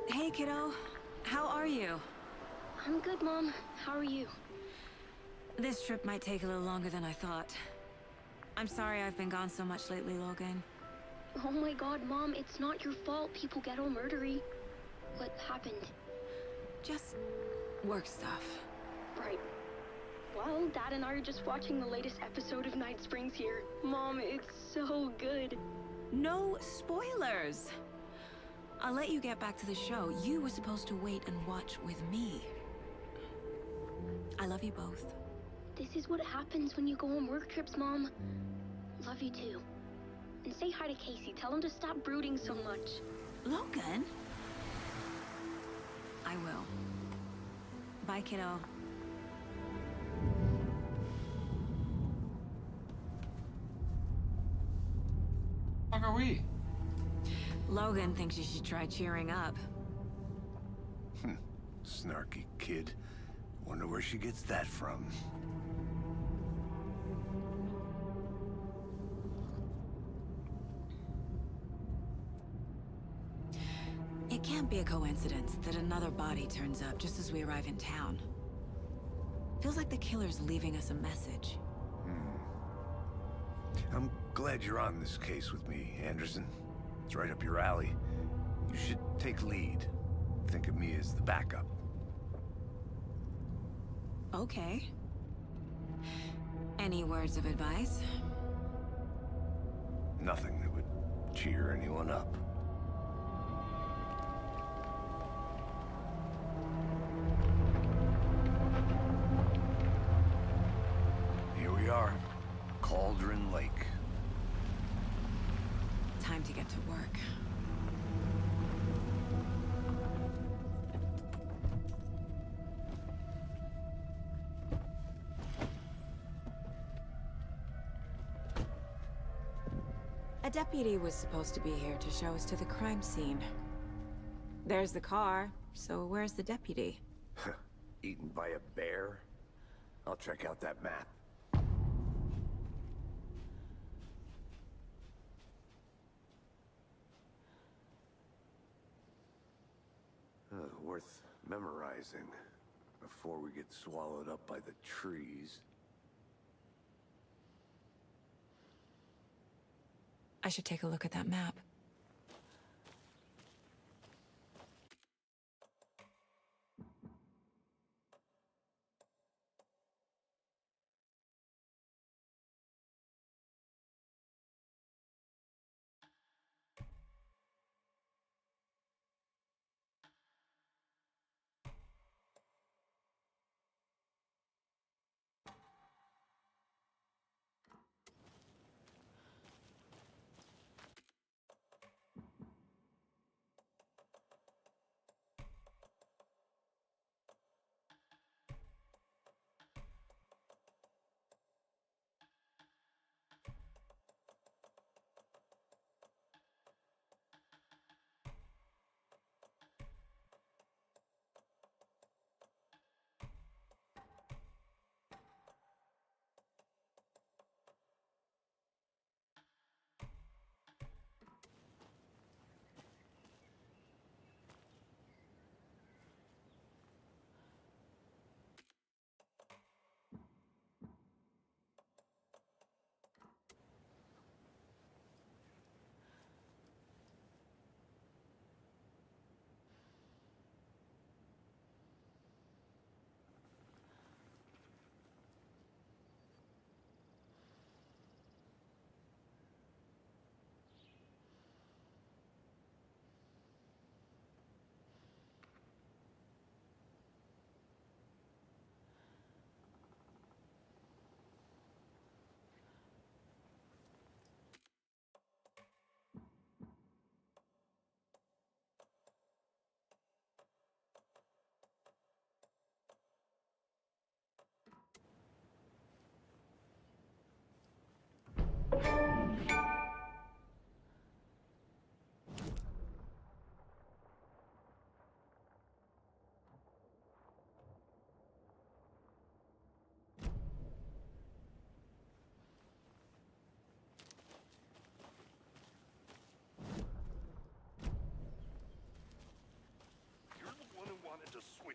Hey, kiddo. How are you? I'm good, Mom. How are you? This trip might take a little longer than I thought. I'm sorry I've been gone so much lately, Logan. Oh my god, Mom, it's not your fault people get all murdery. What happened? Just work stuff. Right. Well, Dad and I are just watching the latest episode of Night Springs here. Mom, it's so good. No spoilers! I'll let you get back to the show. You were supposed to wait and watch with me. I love you both. This is what happens when you go on work trips, Mom. Love you too. And say hi to Casey. Tell him to stop brooding so much. Logan? I will. Bye, kiddo. How are we? Logan thinks you should try cheering up. Snarky kid. Wonder where she gets that from. It can't be a coincidence that another body turns up just as we arrive in town. Feels like the killer's leaving us a message. I'm glad you're on this case with me, Anderson. It's right up your alley. You should take lead. Think of me as the backup. Okay. Any words of advice? Nothing that would cheer anyone up. time to get to work. A deputy was supposed to be here to show us to the crime scene. There's the car, so where's the deputy? Eaten by a bear? I'll check out that map. Worth memorizing before we get swallowed up by the trees. I should take a look at that map.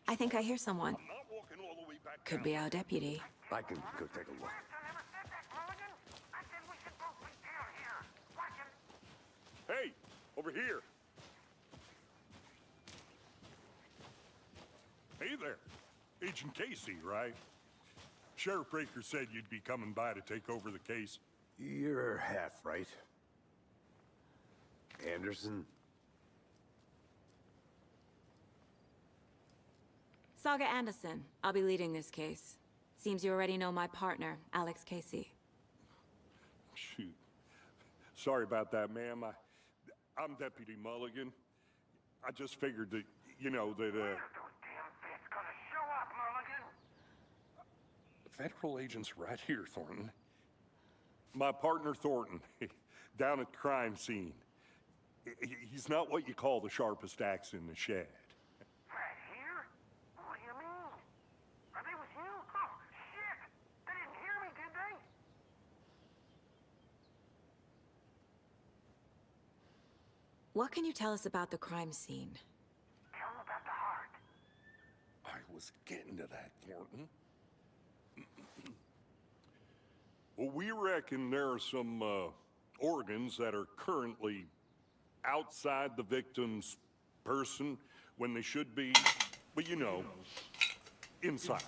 I think I hear someone. Could be our deputy. I can go take a look. Hey, over here. Hey there. Agent Casey, right? Sheriff Breaker said you'd be coming by to take over the case. You're half right. Anderson? Saga Anderson. I'll be leading this case. Seems you already know my partner, Alex Casey. Shoot. Sorry about that, ma'am. I'm Deputy Mulligan. I just figured that, you know, that, Federal agent's right here, Thornton. My partner, Thornton, down at the crime scene. He's not what you call the sharpest axe in the shed. Right here? What do you mean? Are they with you? Oh, shit! They didn't hear me, did they? What can you tell us about the crime scene? Tell them about the heart. I was getting to that, Thornton. Well, we reckon there are some organs that are currently outside the victim's person when they should be, but you know, inside.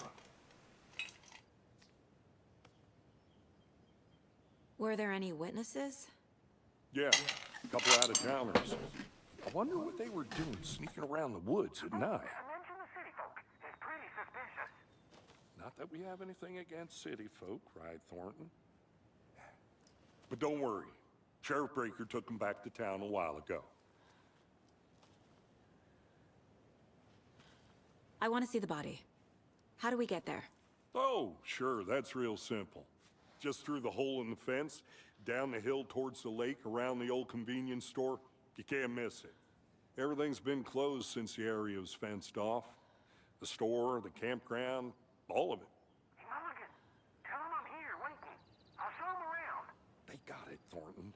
Were there any witnesses? Yeah, a couple out-of-towners. I wonder what they were doing sneaking around the woods at night. Mention the city folk. It's pretty suspicious. Not that we have anything against city folk, right, Thornton? But don't worry. Sheriff Breaker took him back to town a while ago. I want to see the body. How do we get there? Oh, sure, that's real simple. Just through the hole in the fence, down the hill towards the lake, around the old convenience store. You can't miss it. Everything's been closed since the area was fenced off. The store, the campground, all of it. Hey, Mulligan, tell him I'm here waiting. I'll show him around. They got it, Thornton.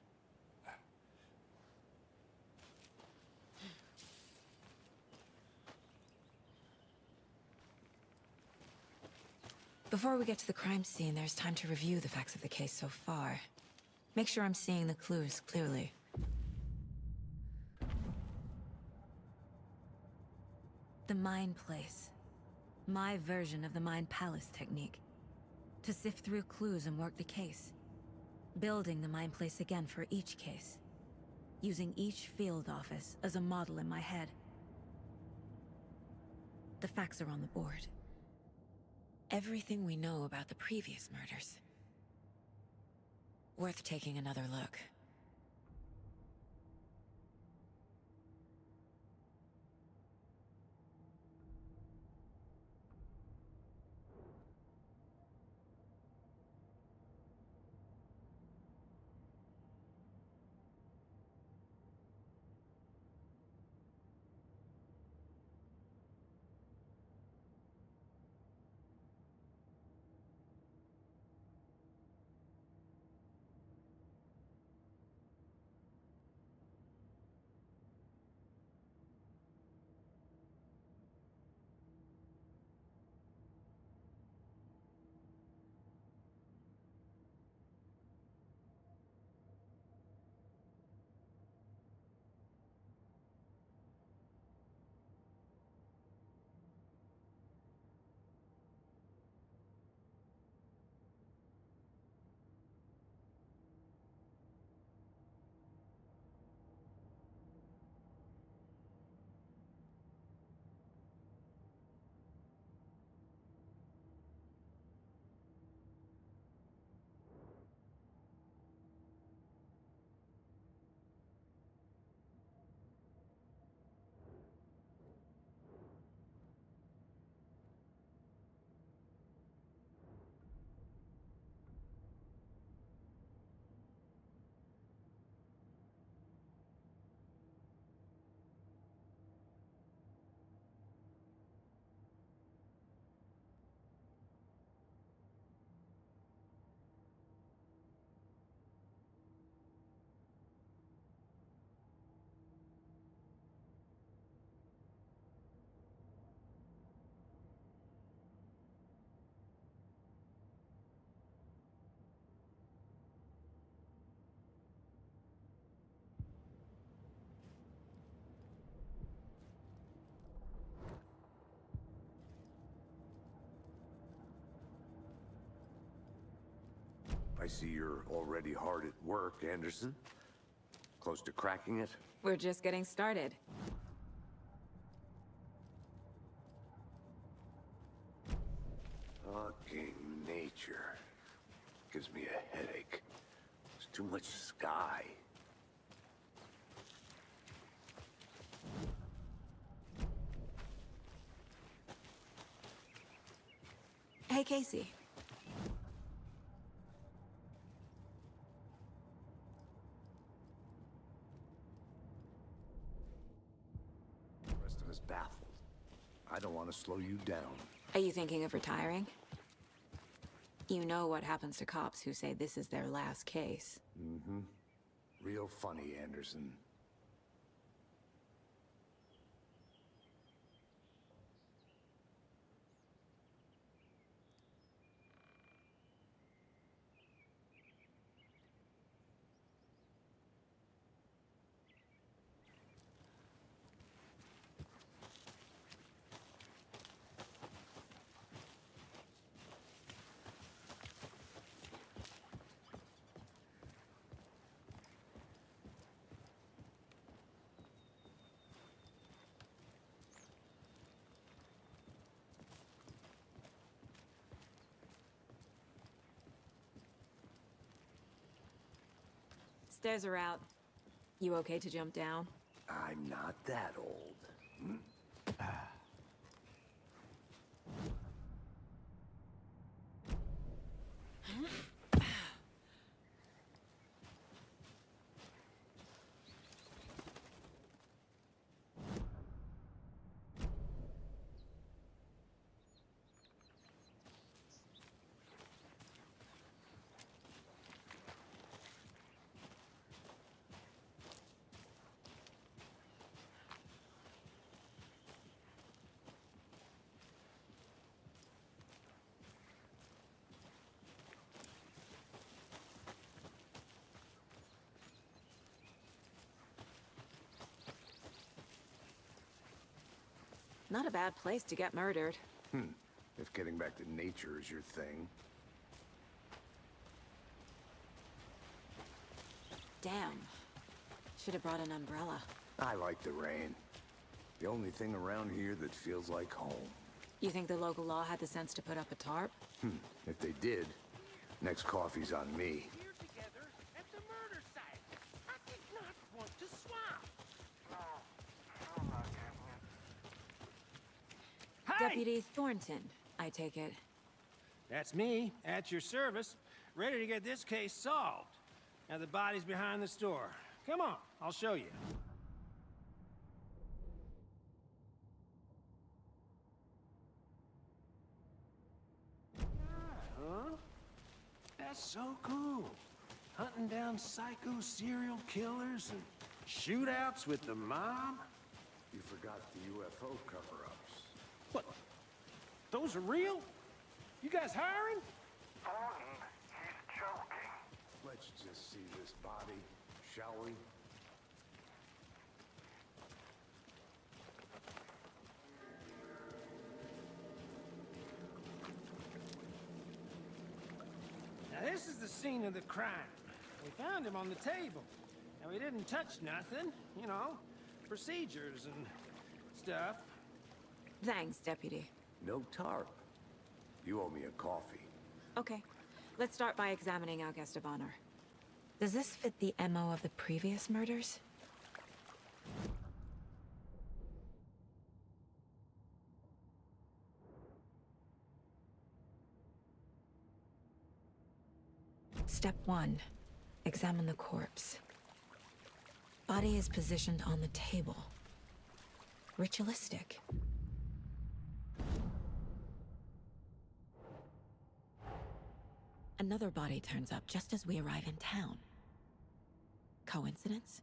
Before we get to the crime scene, there's time to review the facts of the case so far. Make sure I'm seeing the clues clearly. The Mind Place. My version of the Mind Palace technique. To sift through clues and work the case. Building the Mind Place again for each case. Using each field office as a model in my head. The facts are on the board. Everything we know about the previous murders. Worth taking another look. I see you're already hard at work, Anderson. Close to cracking it? We're just getting started. Fucking nature. Gives me a headache. There's too much sky. Hey, Casey. The rest of us baffled. I don't want to slow you down. Are you thinking of retiring? You know what happens to cops who say this is their last case. Mm-hmm. Real funny, Anderson. Stairs are out. You okay to jump down? I'm not that old. Not a bad place to get murdered. If getting back to nature is your thing. Damn. Should have brought an umbrella. I like the rain. The only thing around here that feels like home. You think the local law had the sense to put up a tarp? If they did, next coffee's on me. Here together at the murder site. I did not want to swap. No, I'm not getting it. Deputy Thornton, I take it. That's me, at your service, ready to get this case solved. Now the body's behind the store. Come on, I'll show you. Huh? That's so cool. Hunting down psycho serial killers and shootouts with the mob? You forgot the UFO cover-ups. What? Those are real? You guys hiring? Thornton, he's joking. Let's just see this body, shall we? Now this is the scene of the crime. We found him on the table. Now he didn't touch nothing, you know, procedures and stuff. Thanks, Deputy. No tarp. You owe me a coffee. Okay. Let's start by examining our guest of honor. Does this fit the MO of the previous murders? Step 1. Examine the corpse. Body is positioned on the table. Ritualistic. Another body turns up just as we arrive in town. Coincidence?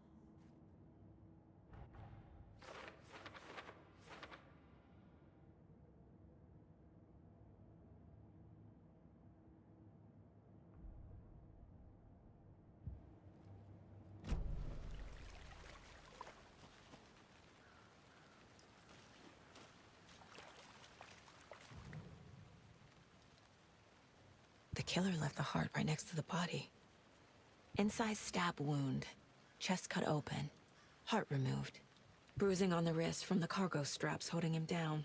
The killer left the heart right next to the body. Incised stab wound, chest cut open, heart removed. Bruising on the wrist from the cargo straps holding him down.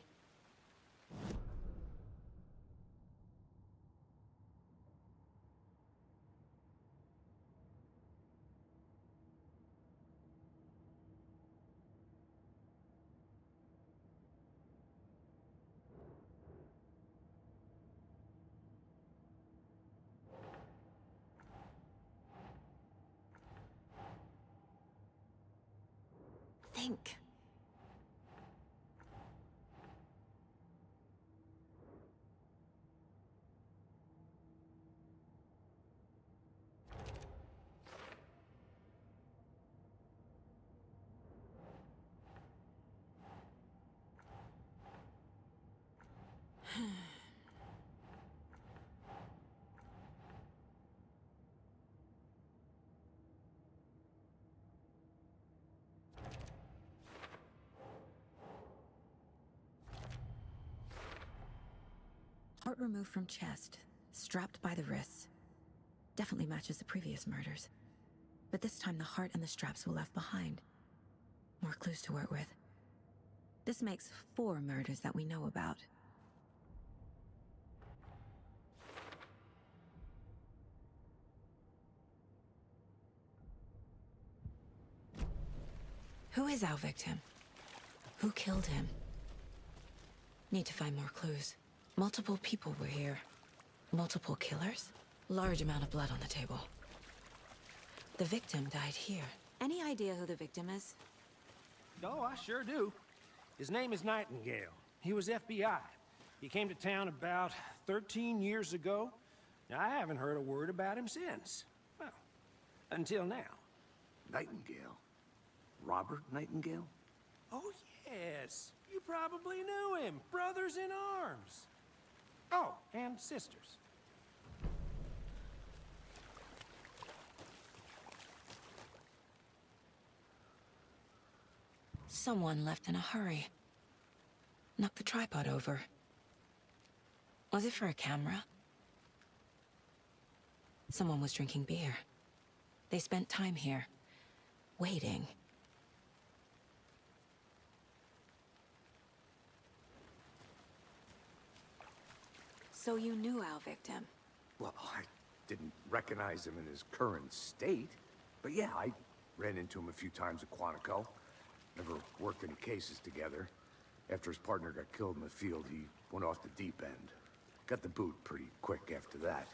Think. Heart removed from chest, strapped by the wrists. Definitely matches the previous murders. But this time the heart and the straps were left behind. More clues to work with. This makes 4 murders that we know about. Who is our victim? Who killed him? Need to find more clues. Multiple people were here. Multiple killers? Large amount of blood on the table. The victim died here. Any idea who the victim is? Oh, I sure do. His name is Nightingale. He was FBI. He came to town about 13 years ago. Now, I haven't heard a word about him since. Well, until now. Nightingale? Robert Nightingale? Oh, yes. You probably knew him. Brothers in arms. Oh, and sisters. Someone left in a hurry. Knocked the tripod over. Was it for a camera? Someone was drinking beer. They spent time here, waiting. So you knew our victim? Well, I didn't recognize him in his current state. But yeah, I ran into him a few times at Quantico. Never worked any cases together. After his partner got killed in the field, he went off the deep end. Got the boot pretty quick after that.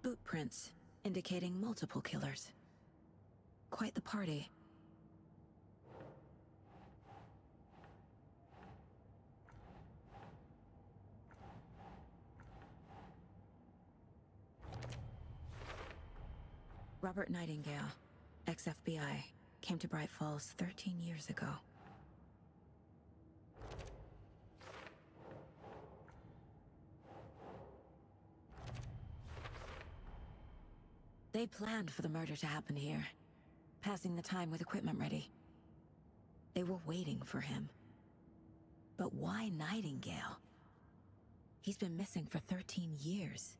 Boot prints, indicating multiple killers. Quite the party. Robert Nightingale, ex-FBI, came to Bright Falls 13 years ago. They planned for the murder to happen here, passing the time with equipment ready. They were waiting for him. But why Nightingale? He's been missing for 13 years.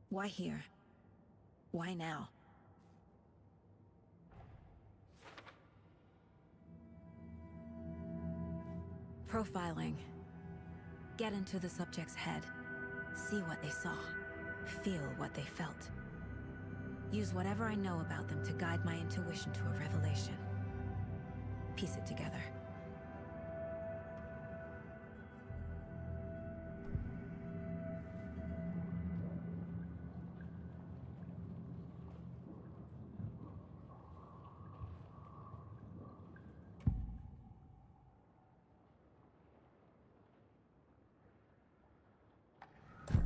Why here? Why now? Profiling. Get into the subject's head. See what they saw. Feel what they felt. Use whatever I know about them to guide my intuition to a revelation. Piece it together.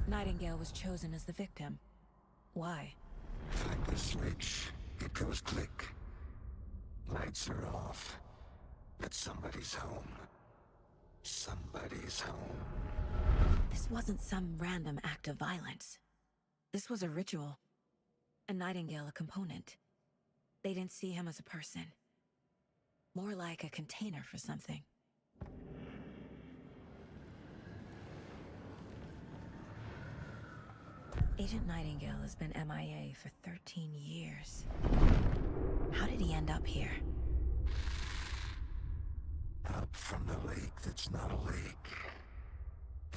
Nightingale was chosen as the victim. Why? Like the switch, it goes click. Lights are off. But somebody's home. Somebody's home. This wasn't some random act of violence. This was a ritual. A Nightingale a component. They didn't see him as a person. More like a container for something. Agent Nightingale has been MIA for 13 years. How did he end up here? Up from the lake that's not a lake.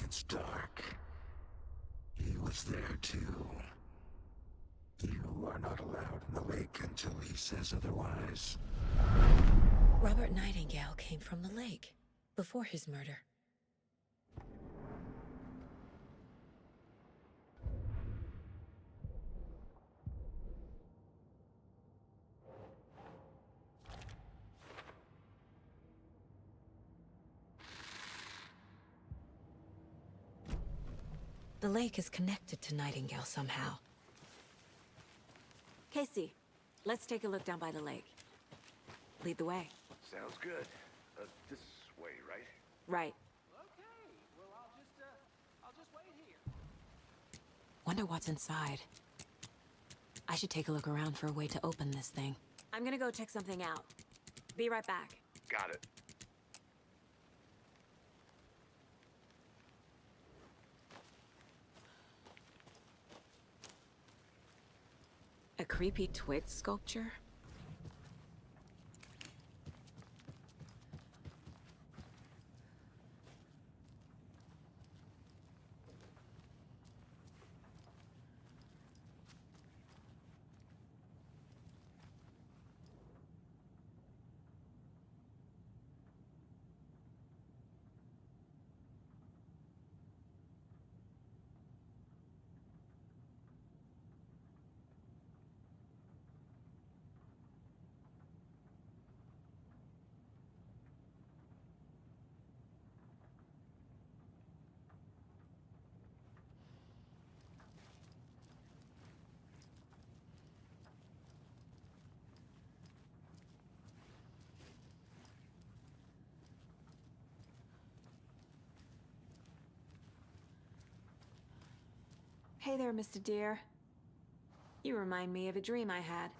It's dark. He was there too. You are not allowed in the lake until he says otherwise. Robert Nightingale came from the lake, before his murder. The lake is connected to Nightingale somehow. Casey, let's take a look down by the lake. Lead the way. Sounds good. This way, right? Right. Okay, well, I'll just wait here. Wonder what's inside. I should take a look around for a way to open this thing. I'm gonna go check something out. Be right back. Got it. A creepy twig sculpture? Hey there, Mr. Deer. You remind me of a dream I had.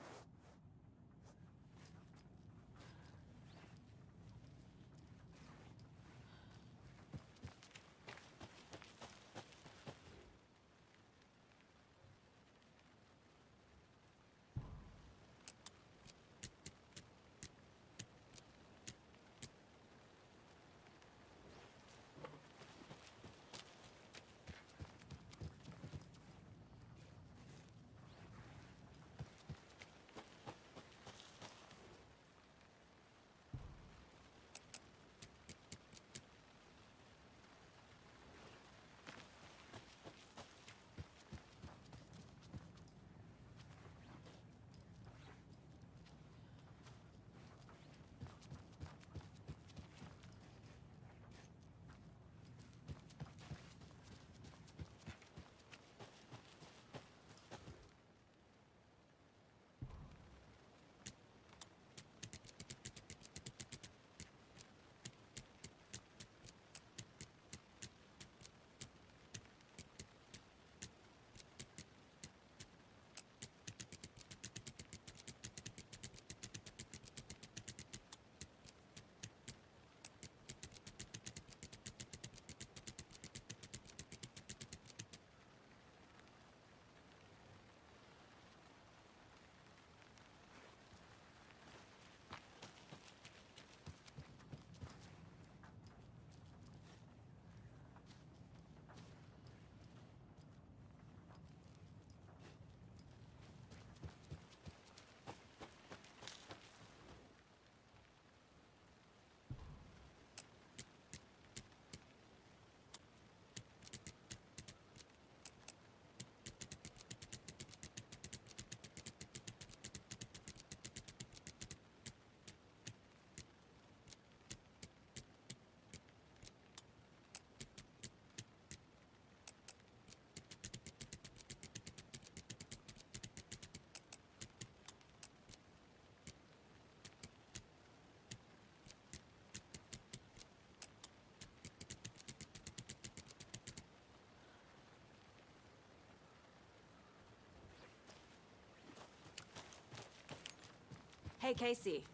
Hey, Casey.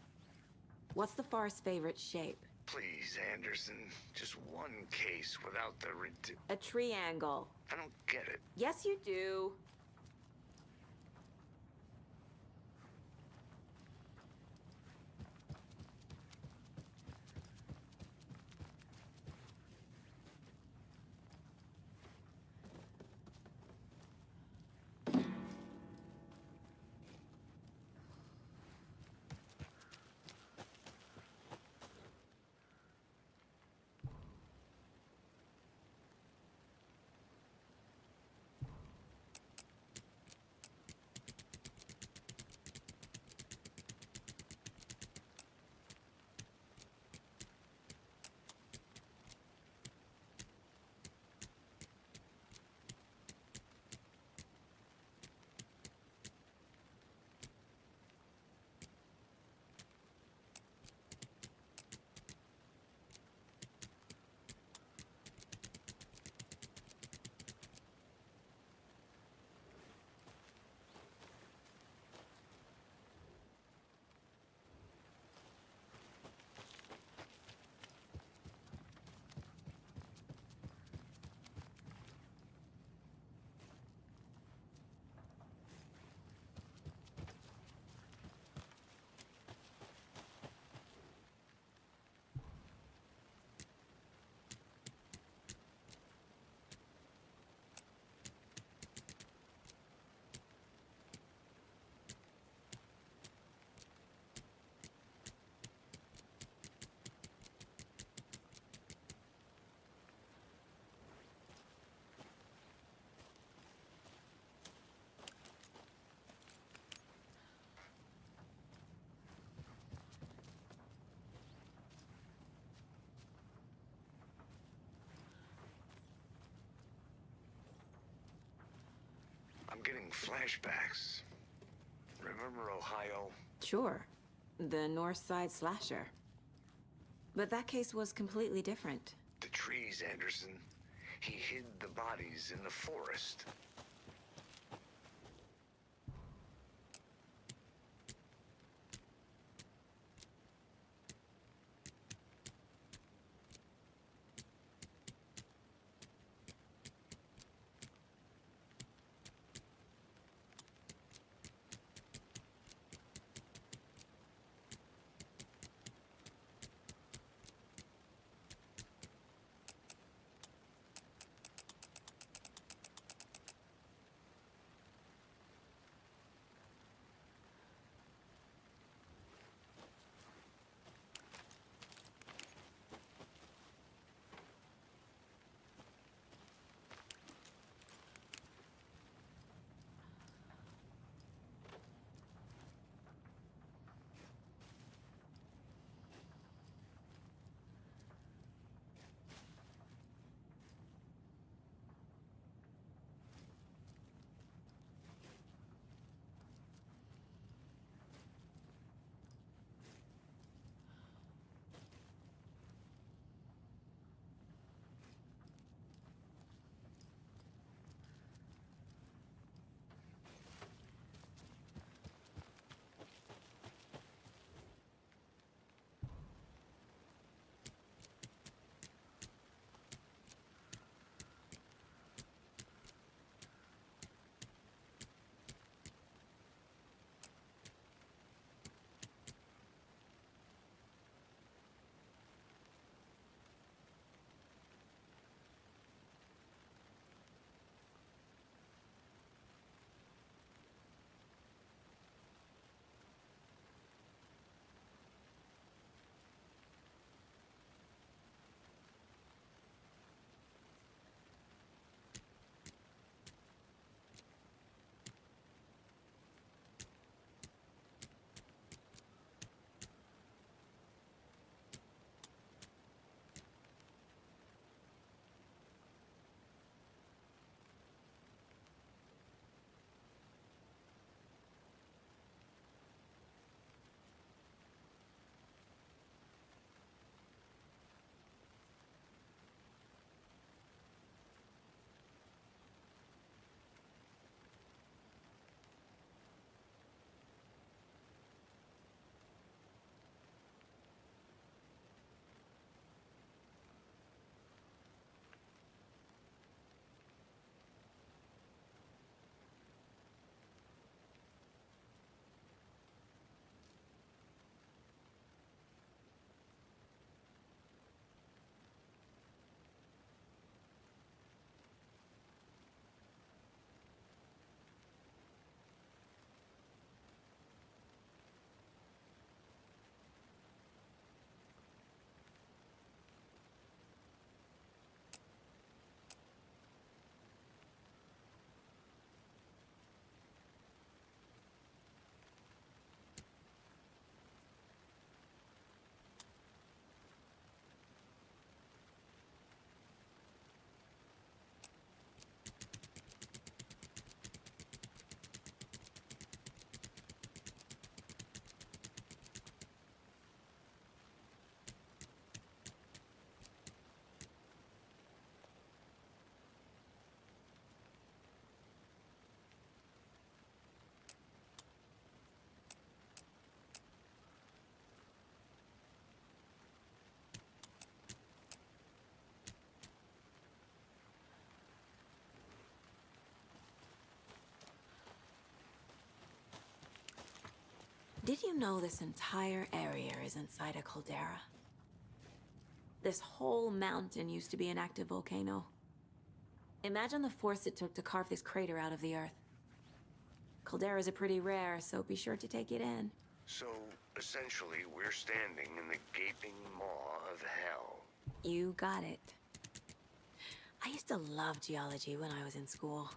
What's the far's favorite shape? Please, Anderson. Just one case without the A triangle. I don't get it. Yes, you do. having flashbacks. Remember Ohio? Sure. The North Side slasher. But that case was completely different. The trees, Anderson. He hid the bodies in the forest. Did you know this entire area is inside a caldera? This whole mountain used to be an active volcano. Imagine the force it took to carve this crater out of the earth. Calderas are pretty rare, so be sure to take it in. So, essentially, we're standing in the gaping maw of hell. You got it. I used to love geology when I was in school.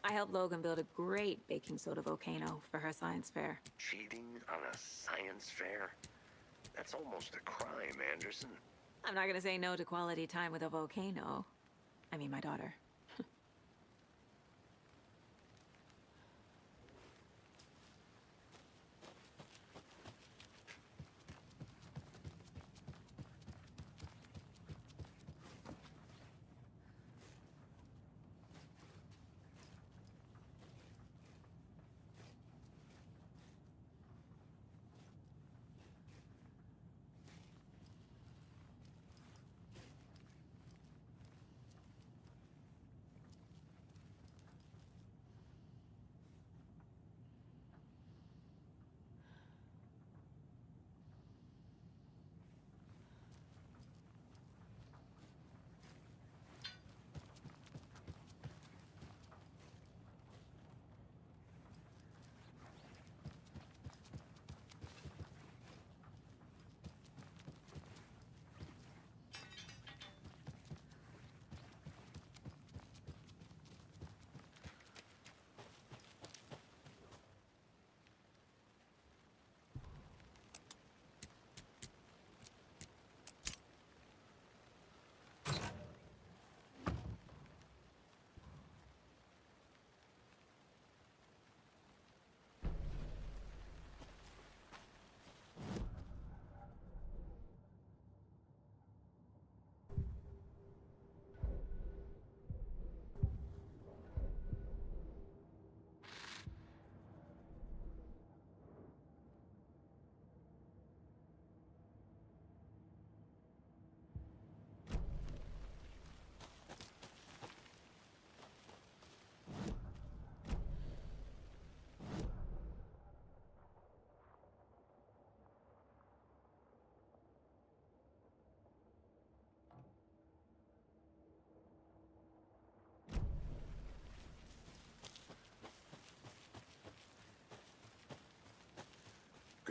I helped Logan build a great baking soda volcano for her science fair. Cheating on a science fair? That's almost a crime, Anderson. I'm not gonna say no to quality time with a volcano. I mean, my daughter.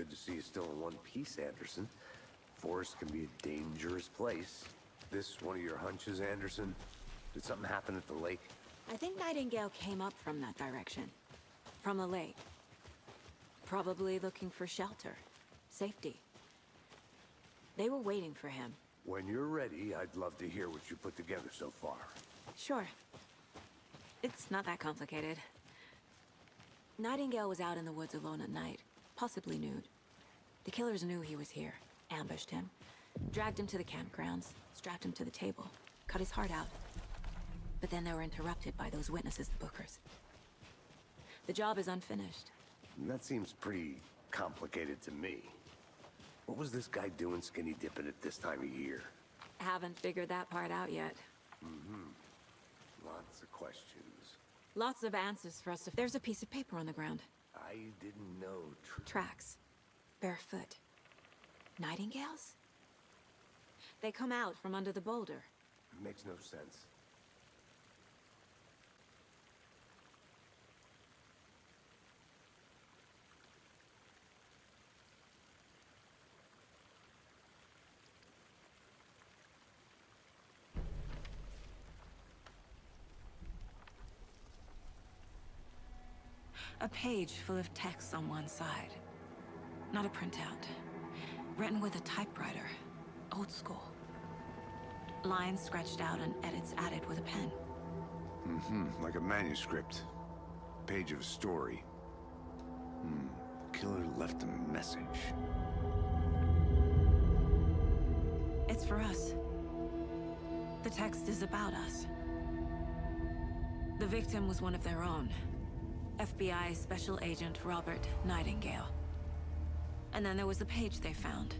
good to see you still in one piece, Anderson. Forest can be a dangerous place. This one of your hunches, Anderson? Did something happen at the lake? I think Nightingale came up from that direction. From the lake. Probably looking for shelter. Safety. They were waiting for him. When you're ready, I'd love to hear what you put together so far. Sure. It's not that complicated. Nightingale was out in the woods alone at night, possibly nude. The killers knew he was here, ambushed him, dragged him to the campgrounds, strapped him to the table, cut his heart out. But then they were interrupted by those witnesses, the Bookers. The job is unfinished. That seems pretty complicated to me. What was this guy doing skinny dipping at this time of year? Haven't figured that part out yet. Lots of questions. Lots of answers for us to... There's a piece of paper on the ground. I didn't know. Tracks. Barefoot. Nightingales? They come out from under the boulder. Makes no sense. A page full of text on one side. Not a printout. Written with a typewriter. Old school. Lines scratched out and edits added with a pen. Like a manuscript. Page of a story. Killer left a message. It's for us. The text is about us. The victim was one of their own. FBI Special Agent Robert Nightingale. And then there was the page they found.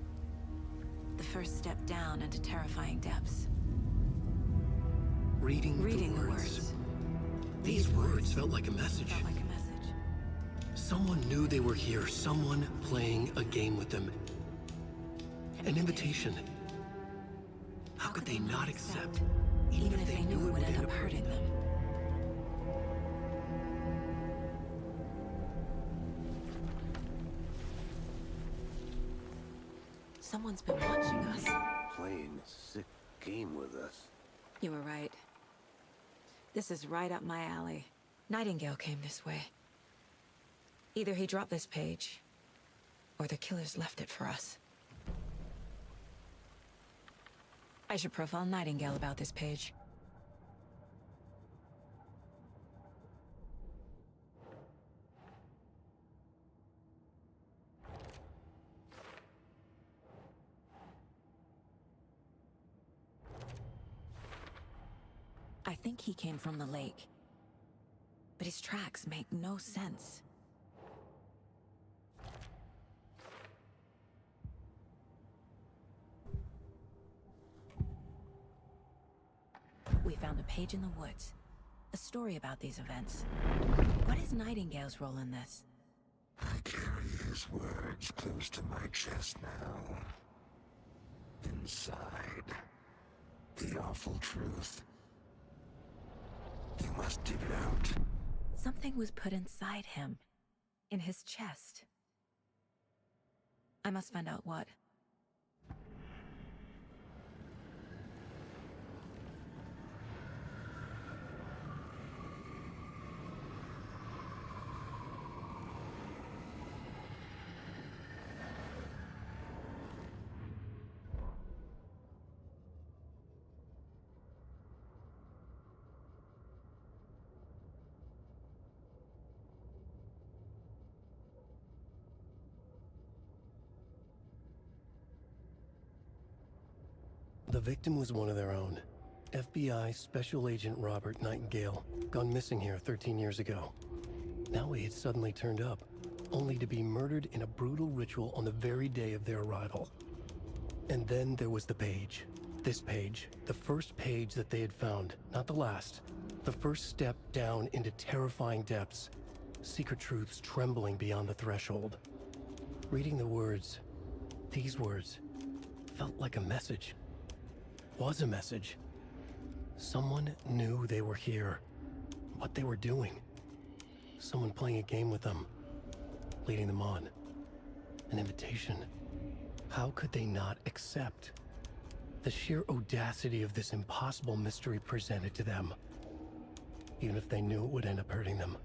The first step down into terrifying depths. Reading the words. These words felt like a message. Someone knew they were here, someone playing a game with them. An invitation. How could they not accept, even if they knew it would end up hurting them? Someone's been watching us. Playing a sick game with us. You were right. This is right up my alley. Nightingale came this way. Either he dropped this page, or the killers left it for us. I should profile Nightingale about this page. I think he came from the lake. But his tracks make no sense. We found a page in the woods. A story about these events. What is Nightingale's role in this? I carry his words close to my chest now. Inside, the awful truth. You must dig it out. Something was put inside him. In his chest. I must find out what. The victim was one of their own. FBI Special Agent Robert Nightingale, gone missing here 13 years ago. Now he had suddenly turned up, only to be murdered in a brutal ritual on the very day of their arrival. And then there was the page. This page, the first page that they had found, not the last. The first step down into terrifying depths. Secret truths trembling beyond the threshold. Reading the words, these words, felt like a message. Was a message. Someone knew they were here. What they were doing. Someone playing a game with them. Leading them on. An invitation. How could they not accept? The sheer audacity of this impossible mystery presented to them. Even if they knew it would end up hurting them.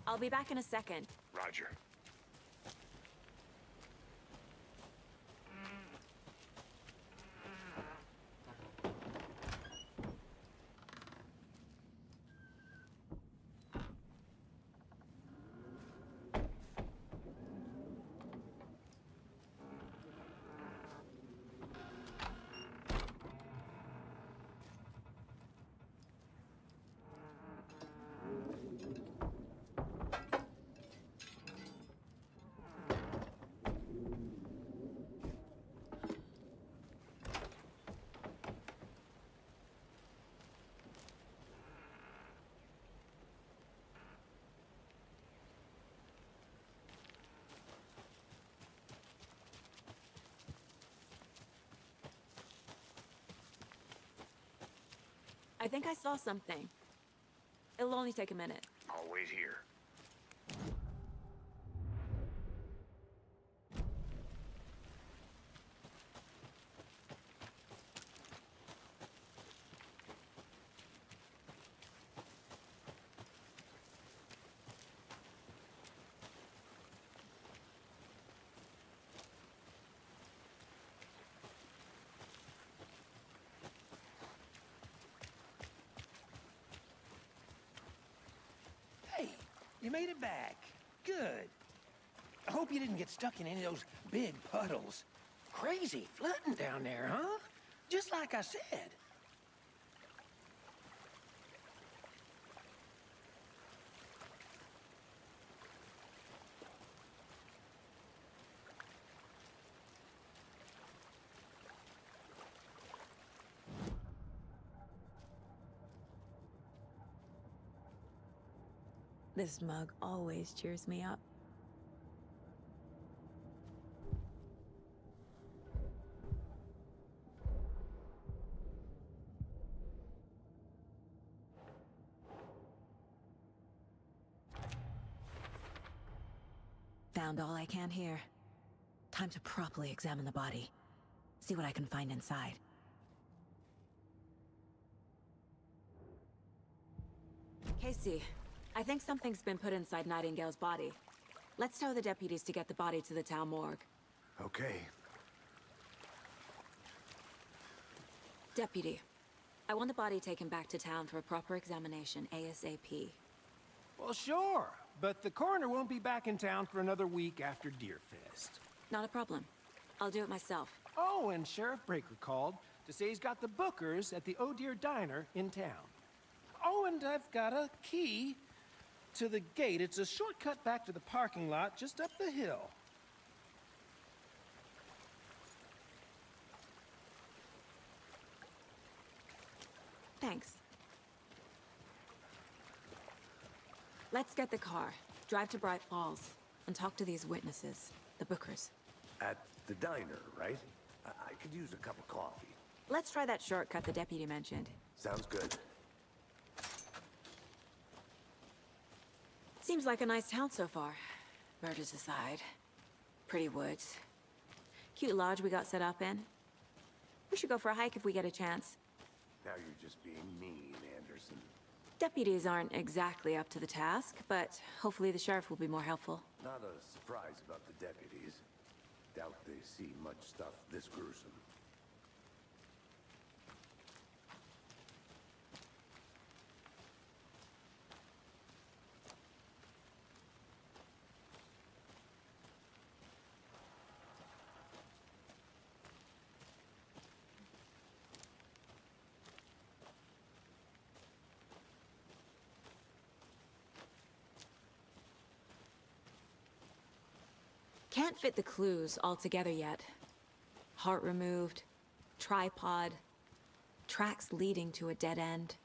I'll be back in a second. Roger. I think I saw something. It'll only take a minute. I'll wait here. Hey, you made it back. Good. I hope you didn't get stuck in any of those big puddles. Crazy flooding down there, huh? Just like I said. This mug always cheers me up. Found all I can here. Time to properly examine the body. See what I can find inside. Casey, I think something's been put inside Nightingale's body. Let's tell the deputies to get the body to the town morgue. Okay. Deputy, I want the body taken back to town for a proper examination ASAP. Well, sure. But the coroner won't be back in town for another week after Deerfest. Not a problem. I'll do it myself. Oh, and Sheriff Breaker called to say he's got the Bookers at the Oh Deer Diner in town. Oh, and I've got a key to the gate. It's a shortcut back to the parking lot just up the hill. Thanks. Let's get the car, drive to Bright Falls, and talk to these witnesses, the Bookers. At the diner, right? I could use a cup of coffee. Let's try that shortcut the deputy mentioned. Sounds good. Seems like a nice town so far. Murders aside. Pretty woods. Cute lodge we got set up in. We should go for a hike if we get a chance. Now you're just being mean, Anderson. Deputies aren't exactly up to the task, but hopefully the sheriff will be more helpful. Not a surprise about the deputies. Doubt they see much stuff this gruesome. Can't fit the clues all together yet. Heart removed, tripod, tracks leading to a dead end.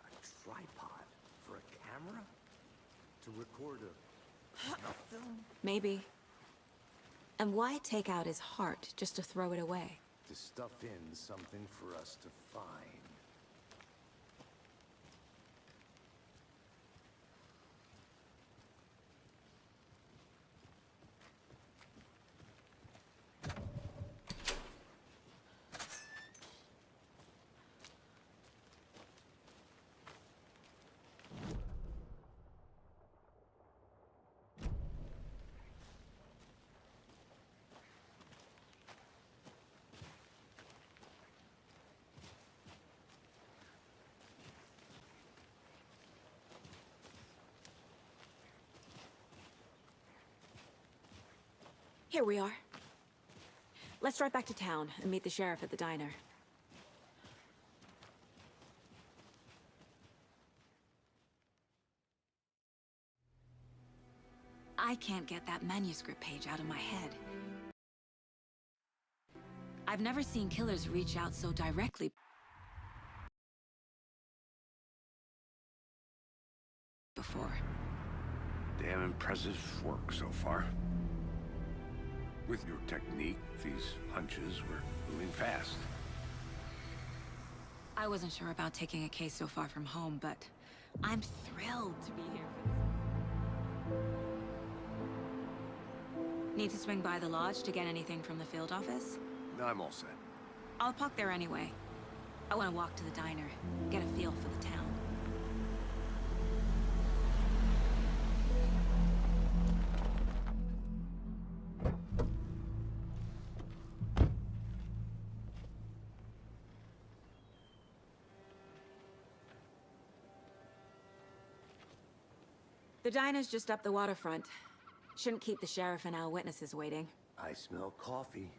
A tripod for a camera? To record a snuff film? Maybe. And why take out his heart just to throw it away? To stuff in something for us to find. Here we are. Let's drive back to town and meet the sheriff at the diner. I can't get that manuscript page out of my head. I've never seen killers reach out so directly before. Damn impressive work so far. With your technique, these hunches were moving fast. I wasn't sure about taking a case so far from home, but I'm thrilled to be here for this. Need to swing by the lodge to get anything from the field office? No, I'm all set. I'll park there anyway. I want to walk to the diner, get a feel for the town. The diner's just up the waterfront. Shouldn't keep the sheriff and our witnesses waiting. I smell coffee.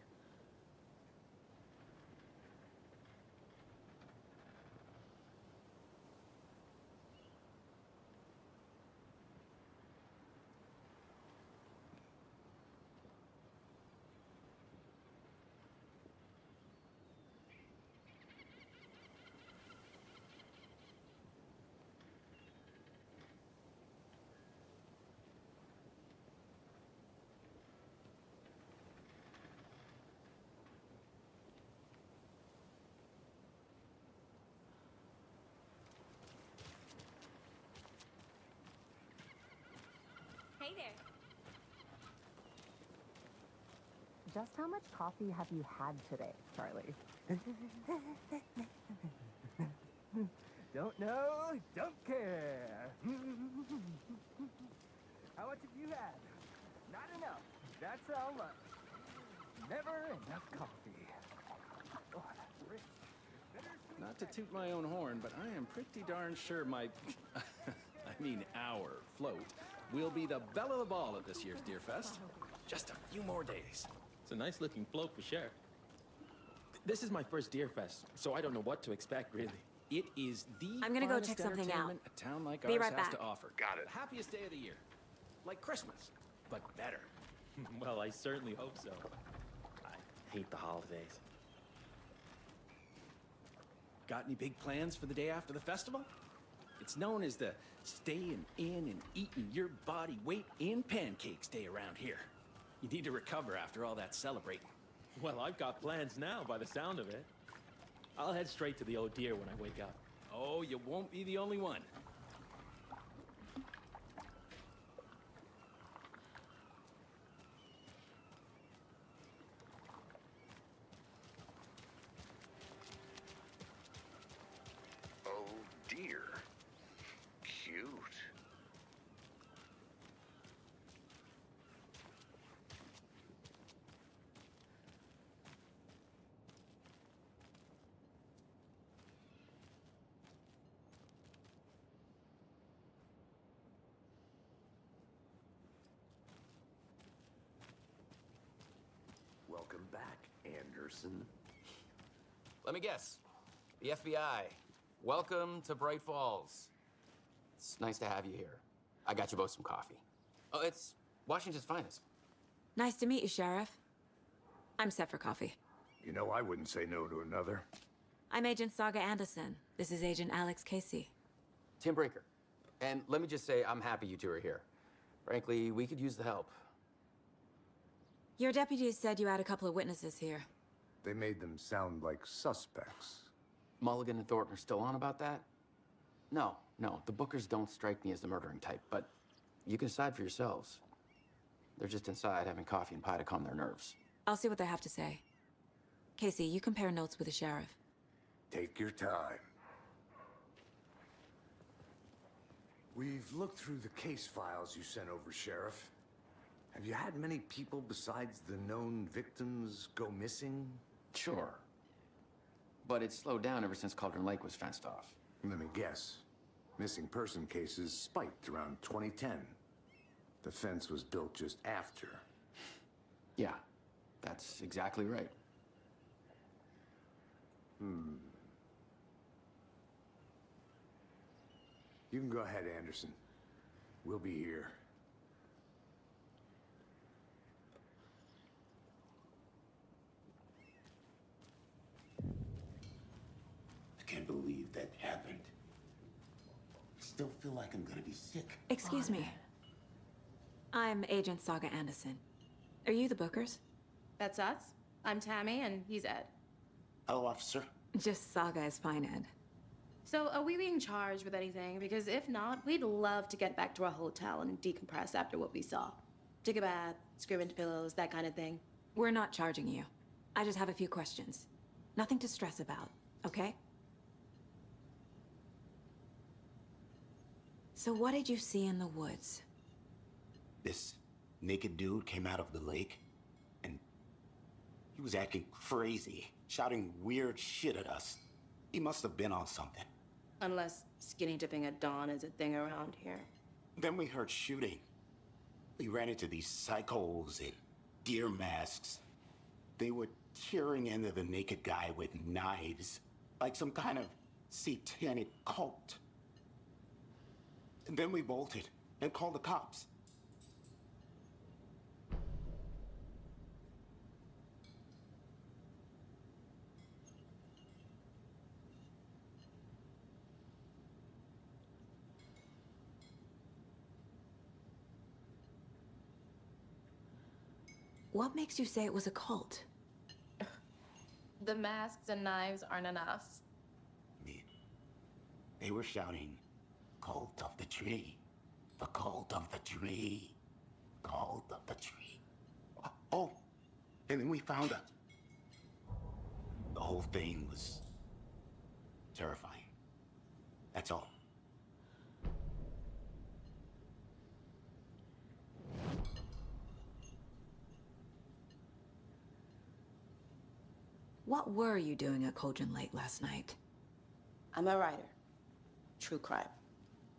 Hey there. Just how much coffee have you had today, Charlie? Don't know, don't care. How much have you had? Not enough. That's how much. Never enough coffee. Oh, that's rich. Not to toot my own horn, but I am pretty darn sure my... I mean our float will be the belle of the ball at this year's Deer Fest. Just a few more days. It's a nice looking float for sure. This is my first Deer Fest, so I don't know what to expect really. It is the I'm gonna go finest check something out. entertainment a town like Be ours right has back. to offer. Got it. The happiest day of the year. Like Christmas, but better. Well, I certainly hope so. I hate the holidays. Got any big plans for the day after the festival? It's known as the staying in and eating your body weight in pancakes day around here. You need to recover after all that celebrating. Well, I've got plans now by the sound of it. I'll head straight to the Old Deer when I wake up. Oh, you won't be the only one. Oh dear. Cute. Welcome back, Anderson. Let me guess. The FBI. Welcome to Bright Falls. It's nice to have you here. I got you both some coffee. Oh, it's Washington's finest. Nice to meet you, Sheriff. I'm set for coffee. You know, I wouldn't say no to another. I'm Agent Saga Anderson. This is Agent Alex Casey. Tim Breaker. And let me just say, I'm happy you two are here. Frankly, we could use the help. Your deputies said you had a couple of witnesses here. They made them sound like suspects. Mulligan and Thornton are still on about that? No, the Bookers don't strike me as the murdering type, but you can decide for yourselves. They're just inside having coffee and pie to calm their nerves. I'll see what they have to say. Casey, you compare notes with the sheriff. Take your time. We've looked through the case files you sent over, Sheriff. Have you had many people besides the known victims go missing? Sure. But it's slowed down ever since Cauldron Lake was fenced off. Let me guess. Missing person cases spiked around 2010. The fence was built just after. Yeah, that's exactly right. You can go ahead, Anderson. We'll be here. I can't believe that happened. I still feel like I'm gonna be sick. Excuse me. I'm Agent Saga Anderson. Are you the Bookers? That's us. I'm Tammy, and he's Ed. Hello, officer. Just Saga is fine, Ed. So, are we being charged with anything? Because if not, we'd love to get back to our hotel and decompress after what we saw. Take a bath, scream into pillows, that kind of thing. We're not charging you. I just have a few questions. Nothing to stress about, okay? So what did you see in the woods? This naked dude came out of the lake, and he was acting crazy, shouting weird shit at us. He must have been on something. Unless skinny dipping at dawn is a thing around here. Then we heard shooting. We ran into these psychos in deer masks. They were tearing into the naked guy with knives, like some kind of satanic cult. And then we bolted and called the cops. What makes you say it was a cult? The masks and knives aren't enough. They were shouting, "Cult of the tree, the cult of the tree, cult of the tree." Oh, and then we found out. The whole thing was terrifying. That's all. What were you doing at Cauldron Lake last night? I'm a writer. True crime.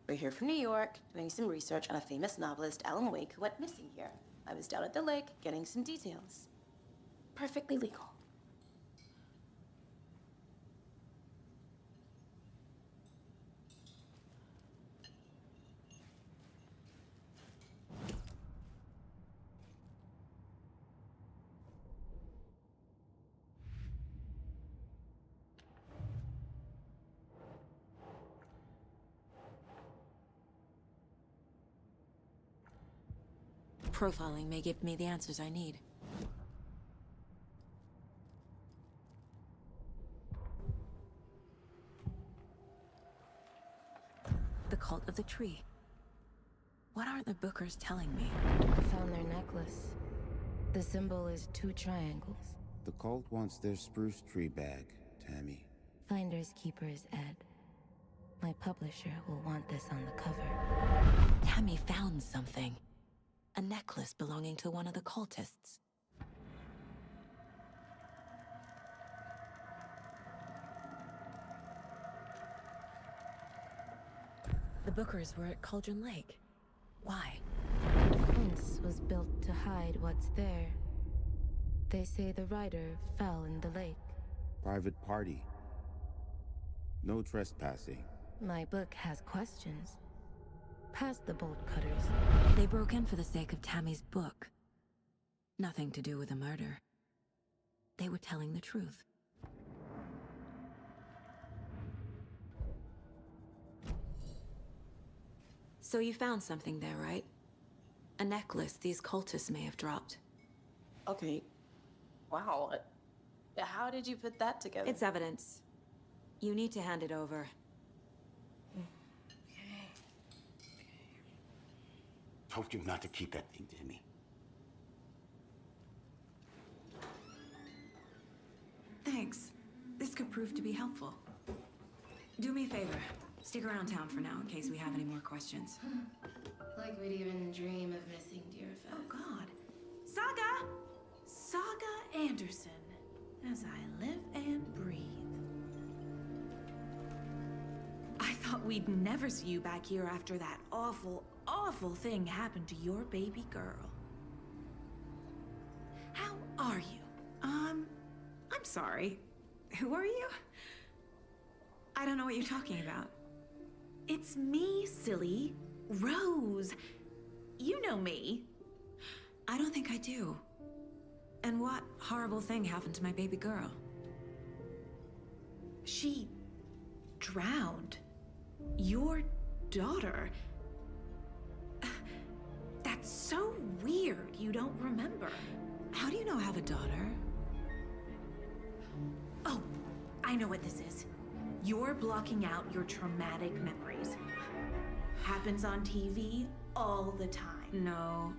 We're here from New York, doing some research on a famous novelist, Alan Wake, who went missing here. I was down at the lake, getting some details. Perfectly legal. Profiling may give me the answers I need. The Cult of the Tree. What aren't the Bookers telling me? I found their necklace. The symbol is 2 triangles. The cult wants their spruce tree bag, Tammy. Finders keepers, Ed. My publisher will want this on the cover. Tammy found something. A necklace belonging to one of the cultists. The Bookers were at Cauldron Lake. Why? The fence was built to hide what's there. They say the rider fell in the lake. Private party. No trespassing. My book has questions. Past the bolt cutters. They broke in for the sake of Tammy's book. Nothing to do with the murder. They were telling the truth. So you found something there, right? A necklace these cultists may have dropped. Okay. Wow. How did you put that together? It's evidence. You need to hand it over. Told you not to keep that thing, Tammy. Thanks. This could prove to be helpful. Do me a favor. Stick around town for now in case we have any more questions. Like we'd even dream of missing Deerfest. Oh, God. Saga! Saga Anderson. As I live and breathe. I thought we'd never see you back here after that awful, awful thing happened to your baby girl. How are you? I'm sorry. Who are you? I don't know what you're talking about. It's me, silly. Rose. You know me. I don't think I do. And what horrible thing happened to my baby girl? She drowned. Your daughter. That's so weird you don't remember. How do you know I have a daughter? Oh, I know what this is. You're blocking out your traumatic memories. Happens on TV all the time. No.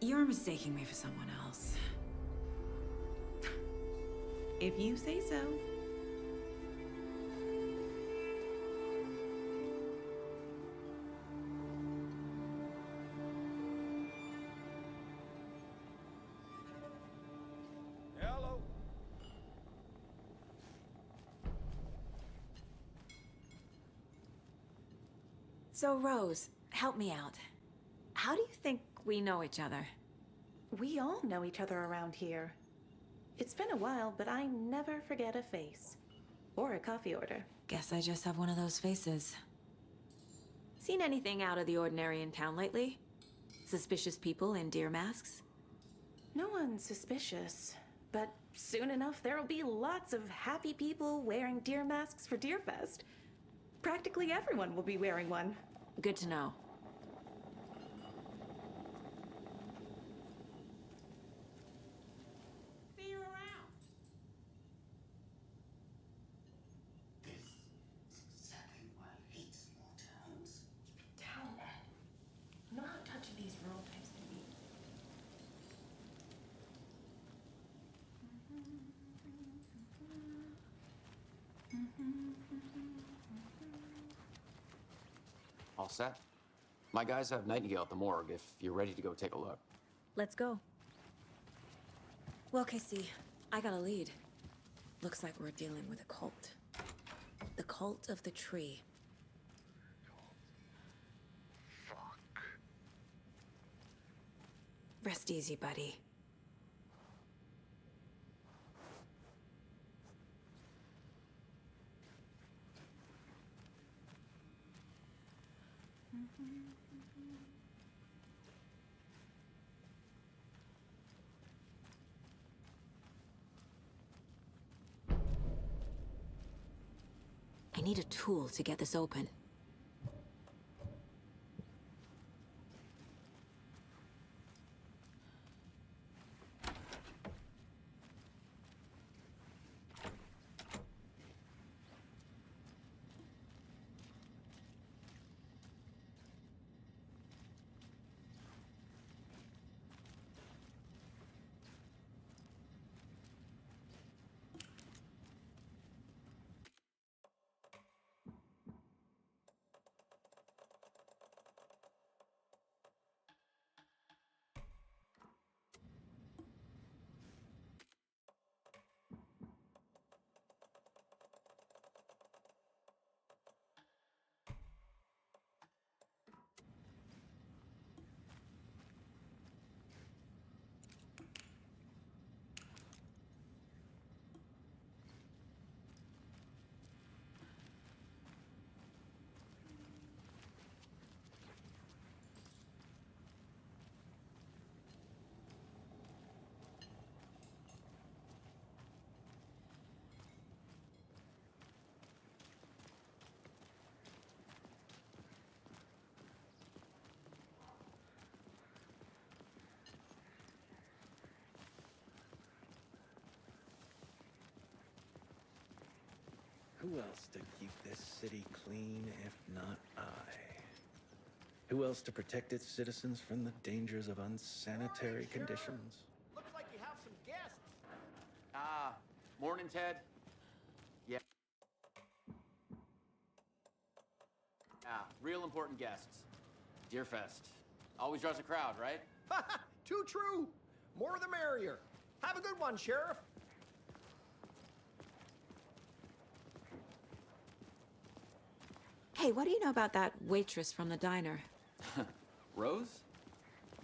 You're mistaking me for someone else. If you say so. Hello. So, Rose, help me out. How do you think we know each other? We all know each other around here. It's been a while, but I never forget a face. Or a coffee order. Guess I just have one of those faces. Seen anything out of the ordinary in town lately? Suspicious people in deer masks? No one's suspicious. But soon enough, there'll be lots of happy people wearing deer masks for Deerfest. Practically everyone will be wearing one. Good to know. See you around. This is exactly why I hate small towns. Down, Ed. I'm not touching these rural types, baby. All set? My guys have Nightingale at the morgue if you're ready to go take a look. Let's go. Well, Casey, I got a lead. Looks like we're dealing with a cult. The Cult of the Tree. Fuck. Rest easy, buddy. I need a tool to get this open. Who else to keep this city clean if not I? Who else to protect its citizens from the dangers of unsanitary conditions? Looks like you have some guests. Morning, Ted. Yeah. Real important guests. Deerfest. Always draws a crowd, right? Too true. More the merrier. Have a good one, Sheriff. Hey, what do you know about that waitress from the diner? Rose?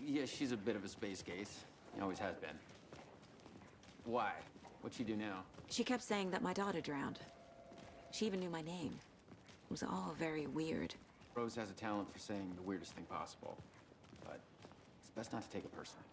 Yeah, she's a bit of a space case. She always has been. Why? What'd she do now? She kept saying that my daughter drowned. She even knew my name. It was all very weird. Rose has a talent for saying the weirdest thing possible. But it's best not to take it personally.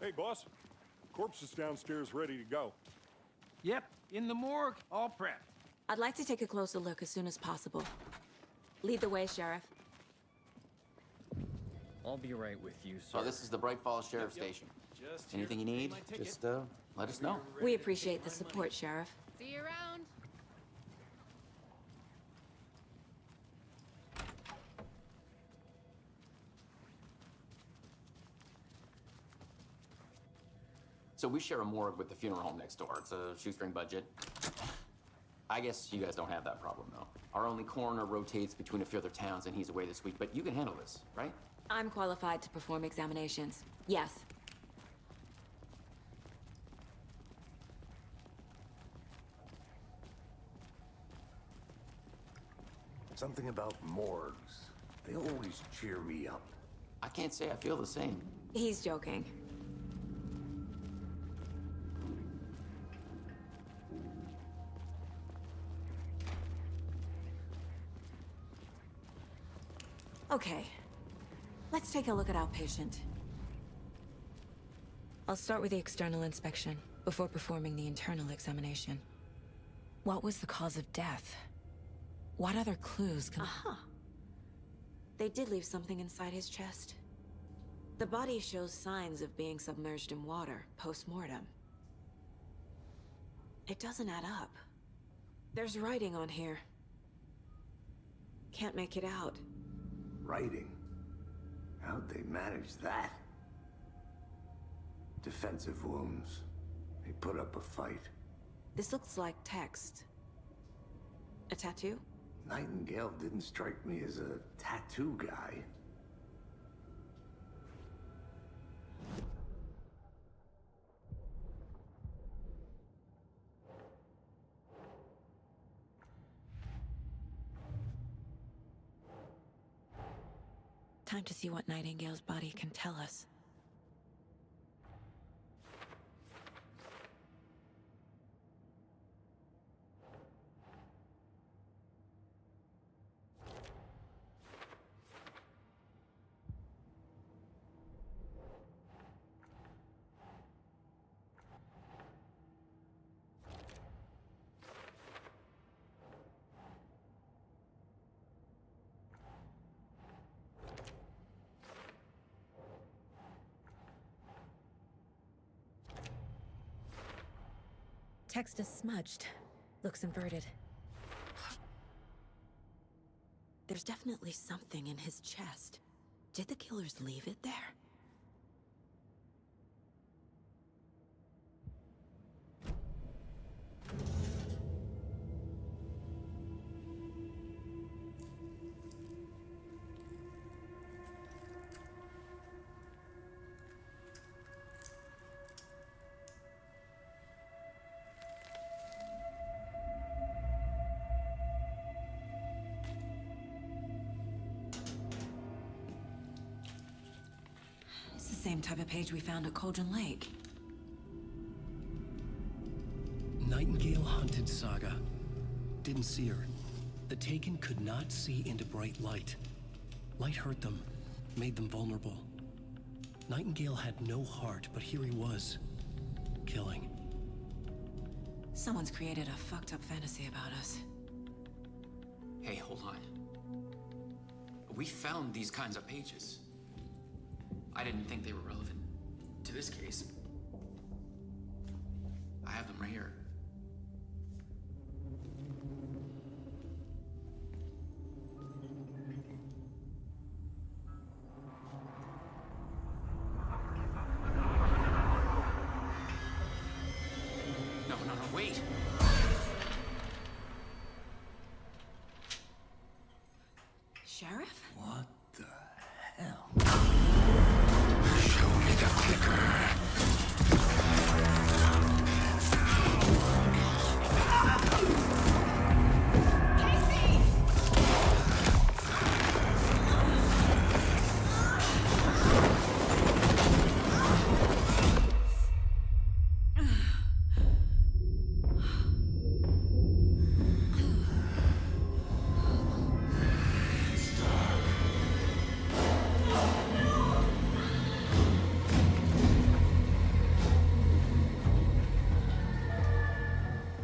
Hey, boss. Corpse is downstairs ready to go. Yep, in the morgue, all prepped. I'd like to take a closer look as soon as possible. Lead the way, Sheriff. I'll be right with you, sir. Oh, this is the Bright Falls Sheriff Station. Just Anything you need, just let us know. We appreciate the support, Sheriff. See you around. So we share a morgue with the funeral home next door. It's a shoestring budget. I guess you guys don't have that problem, though. Our only coroner rotates between a few other towns, and he's away this week, but you can handle this, right? I'm qualified to perform examinations. Yes. Something about morgues. They always cheer me up. I can't say I feel the same. He's joking. Okay, let's take a look at our patient. I'll start with the external inspection before performing the internal examination. What was the cause of death? What other clues can... Aha! They did leave something inside his chest. The body shows signs of being submerged in water post-mortem. It doesn't add up. There's writing on here. Can't make it out. Writing? How'd they manage that? Defensive wounds. They put up a fight. This looks like text. A tattoo? Nightingale didn't strike me as a tattoo guy. Time to see what Nightingale's body can tell us. Text is smudged. Looks inverted. There's definitely something in his chest. Did the killers leave it there? Same type of page we found at Cauldron Lake. Nightingale hunted Saga. Didn't see her. The Taken could not see into bright light. Light hurt them, made them vulnerable. Nightingale had no heart, but here he was, killing. Someone's created a fucked up fantasy about us. hold on. We found these kinds of pages. I didn't think they were relevant to this case. I have them right here. No, wait! Sheriff? What the hell? Show me the clicker.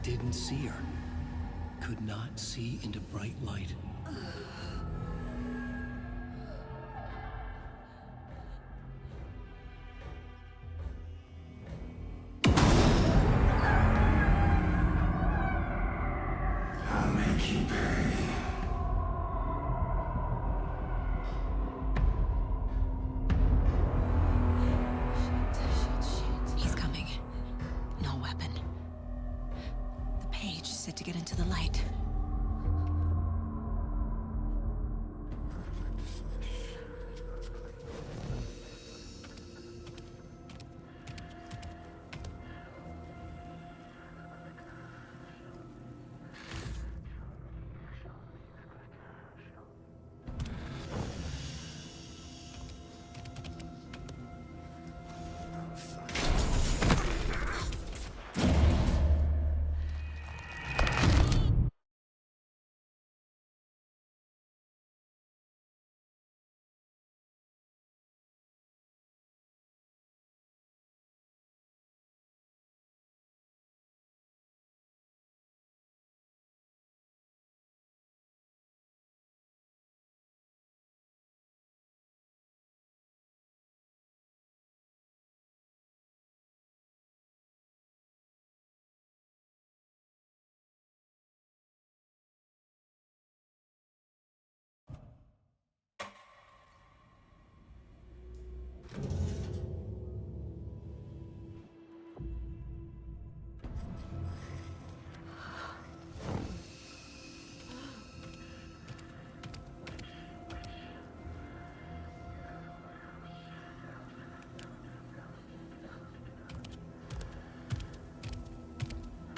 Didn't see her. Could not see into bright light. I'll make you pay. He's coming. No weapon. The page said to get into the light.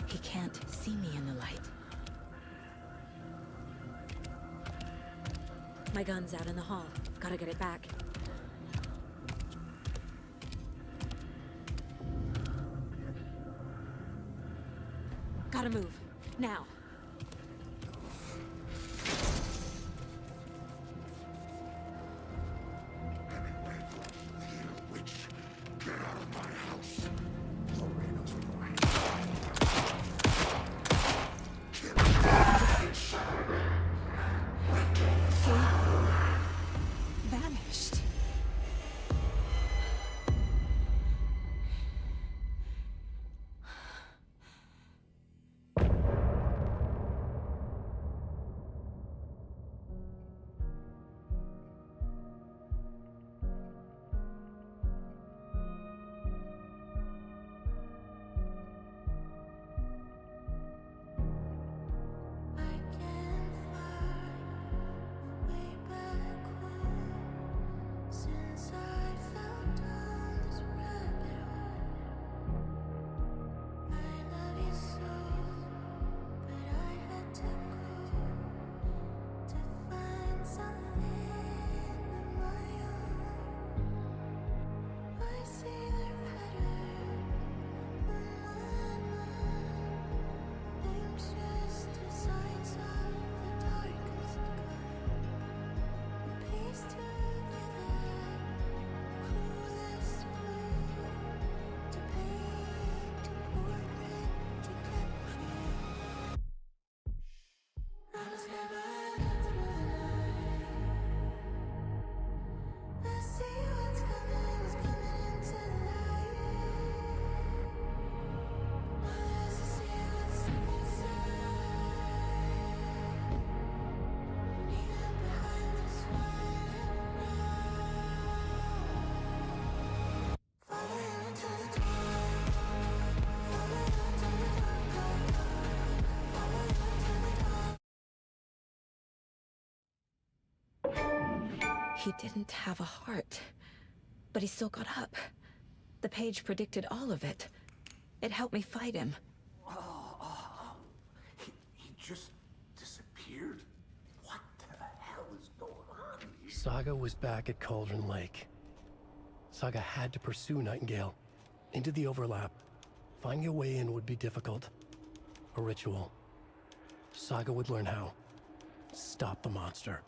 He can't see me in the light. My gun's out in the hall. Gotta get it back. Gotta move. Now. Get out of my house. Vanished. He didn't have a heart, but he still got up. The page predicted all of it. It helped me fight him. He just disappeared? What the hell is going on here? Saga was back at Cauldron Lake. Saga had to pursue Nightingale. Into the overlap. Finding a way in would be difficult. A ritual. Saga would learn how. Stop the monster.